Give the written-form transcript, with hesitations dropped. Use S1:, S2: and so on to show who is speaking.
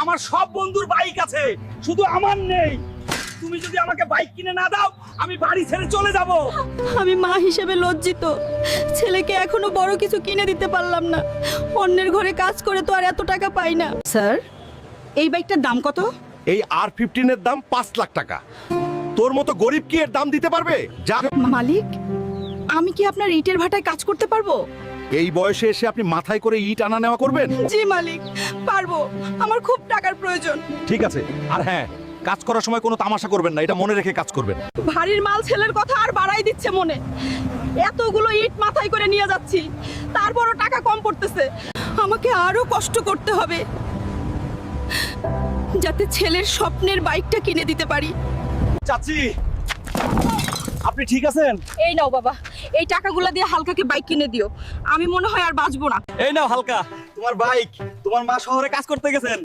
S1: আমার সব বন্ধুর বাইক আছে, শুধু আমার নেই। তুমি যদি আমাকে বাইক কিনে না দাও, আমি বাড়ি ছেড়ে চলে যাব।
S2: আমি মা হিসেবে লজ্জিত, ছেলেকে এখনো বড় কিছু কিনে দিতে পারলাম না। অন্যের ঘরে কাজ করে তো আর এত টাকা পাই না। স্যার, এই বাইকটার দাম কত?
S3: এই R15 এর দাম 5 লাখ টাকা। তোর মতো গরিব কি এর দাম দিতে পারবে? যা।
S2: মালিক, আমি কি আপনার ইটের ভাটায় কাজ করতে পারবো?
S3: এই বয়সে এসে আপনি মাথায় করে ইট আনা নেওয়া করবেন?
S2: জি মালিক, পারবো। আমার খুব টাকার প্রয়োজন।
S3: ঠিক আছে। আর হ্যাঁ, কাজ করার সময় কোনো তামাশা করবেন না, এটা মনে রেখে কাজ করবেন।
S2: ভারীর মাল ছেলের কথা আর বাড়াই দিচ্ছে মনে। এতগুলো ইট মাথায় করে নিয়ে যাচ্ছি, তারপরও টাকা কম পড়তেছে। আমাকে আরো কষ্ট করতে হবে যাতে ছেলের স্বপ্নের বাইকটা কিনে দিতে পারি।
S1: চাচি, আপনি ঠিক আছেন?
S2: এই নাও বাবা, এই টাকাগুলো দিয়ে হালকাকে বাইক কিনে দিও। আমি মনে হয় আর বাঁচবো না।
S1: এই নাও হালকা, তোমার বাইক। তোমার মা শহরে কাজ করতে গেছেন,